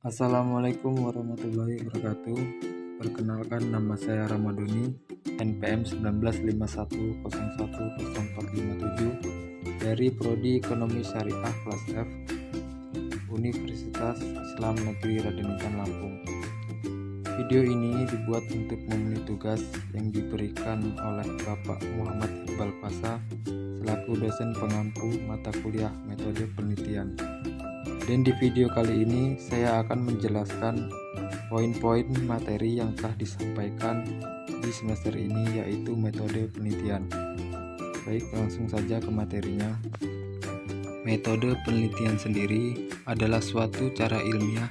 Assalamualaikum warahmatullahi wabarakatuh. Perkenalkan, nama saya Ramadhani, NPM 1951010457 dari Prodi Ekonomi Syariah kelas F, Universitas Islam Negeri Raden Intan Lampung. Video ini dibuat untuk memenuhi tugas yang diberikan oleh Bapak Muhammad Iqbal Fasa selaku dosen pengampu mata kuliah metode penelitian. Dan di video kali ini saya akan menjelaskan poin-poin materi yang telah disampaikan di semester ini, yaitu metode penelitian. Baik, langsung saja ke materinya. Metode penelitian sendiri adalah suatu cara ilmiah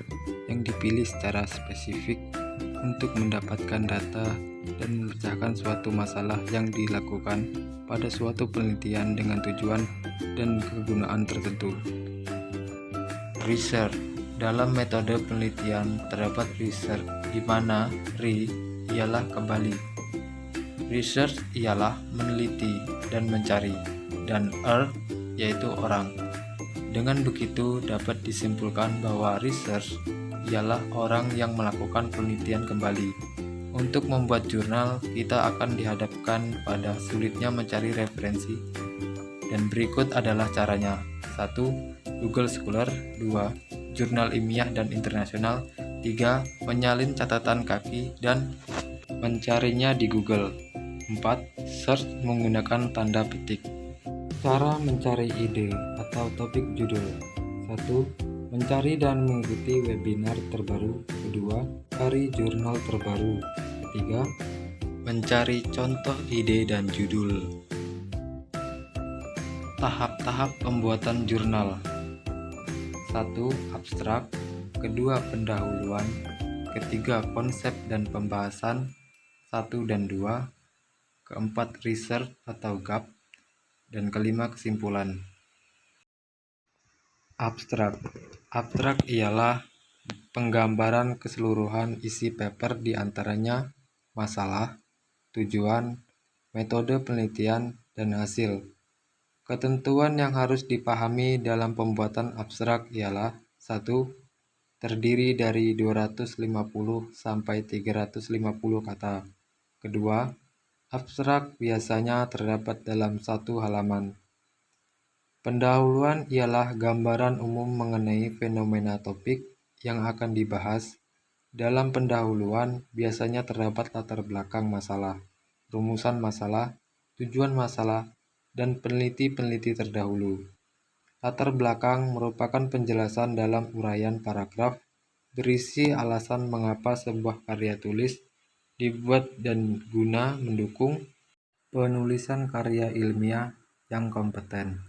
yang dipilih secara spesifik untuk mendapatkan data dan memecahkan suatu masalah yang dilakukan pada suatu penelitian dengan tujuan dan kegunaan tertentu. Research. Dalam metode penelitian terdapat research, di mana re ialah kembali. Research ialah meneliti dan mencari, dan yaitu orang. Dengan begitu dapat disimpulkan bahwa research ialah orang yang melakukan penelitian kembali. Untuk membuat jurnal, kita akan dihadapkan pada sulitnya mencari referensi, dan berikut adalah caranya. 1. Google Scholar. 2. Jurnal ilmiah dan internasional. 3. Menyalin catatan kaki dan mencarinya di Google. 4. Search menggunakan tanda petik. Cara mencari ide atau topik judul. 1. Mencari dan mengikuti webinar terbaru. 2. Cari jurnal terbaru. 3. Mencari contoh ide dan judul. Tahap-tahap pembuatan jurnal. 1. Abstrak. 2. Pendahuluan. 3. Konsep dan pembahasan 1 dan 2. 4. Research atau GAP. Dan 5. Kesimpulan. Abstrak. Abstrak ialah penggambaran keseluruhan isi paper, diantaranya masalah, tujuan, metode penelitian, dan hasil. Ketentuan yang harus dipahami dalam pembuatan abstrak ialah 1. Terdiri dari 250 sampai 350 kata. 2. Abstrak biasanya terdapat dalam satu halaman. Pendahuluan ialah gambaran umum mengenai fenomena topik yang akan dibahas. Dalam pendahuluan biasanya terdapat latar belakang masalah, rumusan masalah, tujuan masalah, dan peneliti-peneliti terdahulu. Latar belakang merupakan penjelasan dalam uraian paragraf berisi alasan mengapa sebuah karya tulis dibuat dan guna mendukung penulisan karya ilmiah yang kompeten.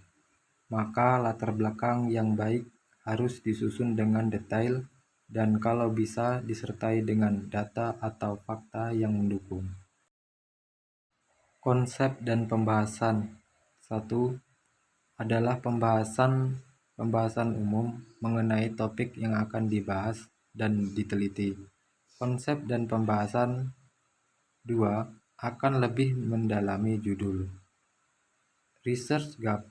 Maka latar belakang yang baik harus disusun dengan detail dan kalau bisa disertai dengan data atau fakta yang mendukung. Konsep dan pembahasan. 1. Adalah pembahasan umum mengenai topik yang akan dibahas dan diteliti. Konsep dan pembahasan. 2. Akan lebih mendalami judul. Research gap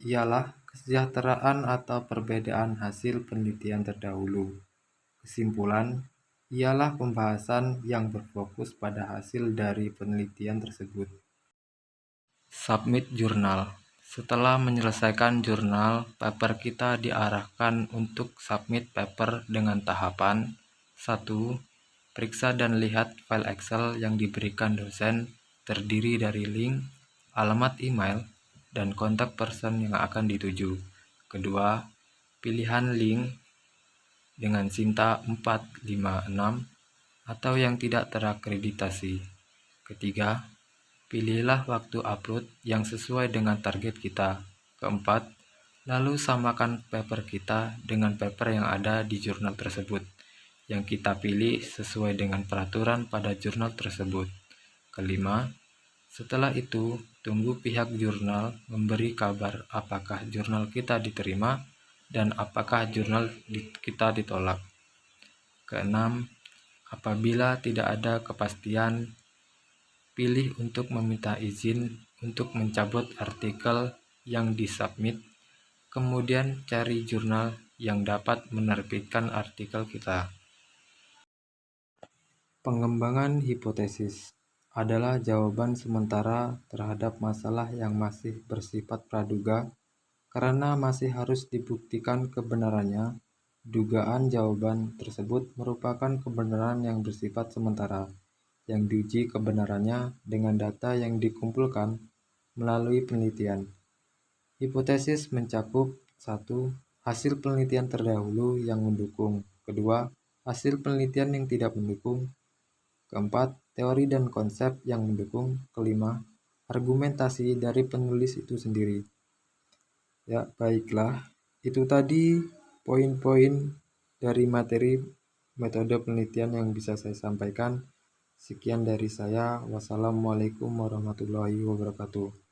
ialah kesejahteraan atau perbedaan hasil penelitian terdahulu. Kesimpulan ialah pembahasan yang berfokus pada hasil dari penelitian tersebut. Submit jurnal. Setelah menyelesaikan jurnal, paper kita diarahkan untuk submit paper dengan tahapan 1. Periksa dan lihat file Excel yang diberikan dosen, terdiri dari link, alamat email, dan kontak person yang akan dituju. 2. Pilihan link dengan Sinta 456 atau yang tidak terakreditasi. 3. Pilihlah waktu upload yang sesuai dengan target kita. 4. Lalu samakan paper kita dengan paper yang ada di jurnal tersebut, yang kita pilih sesuai dengan peraturan pada jurnal tersebut. 5. Setelah itu, tunggu pihak jurnal memberi kabar apakah jurnal kita diterima dan apakah jurnal kita ditolak. 6. Apabila tidak ada kepastian, pilih untuk meminta izin untuk mencabut artikel yang disubmit, kemudian cari jurnal yang dapat menerbitkan artikel kita. Pengembangan hipotesis adalah jawaban sementara terhadap masalah yang masih bersifat praduga karena masih harus dibuktikan kebenarannya. Dugaan jawaban tersebut merupakan kebenaran yang bersifat sementara, yang diuji kebenarannya dengan data yang dikumpulkan melalui penelitian. Hipotesis mencakup 1. Hasil penelitian terdahulu yang mendukung. Kedua, hasil penelitian yang tidak mendukung. Keempat, teori dan konsep yang mendukung. Kelima, argumentasi dari penulis itu sendiri. Ya, baiklah. Itu tadi poin-poin dari materi metode penelitian yang bisa saya sampaikan. Sekian dari saya. Wassalamualaikum warahmatullahi wabarakatuh.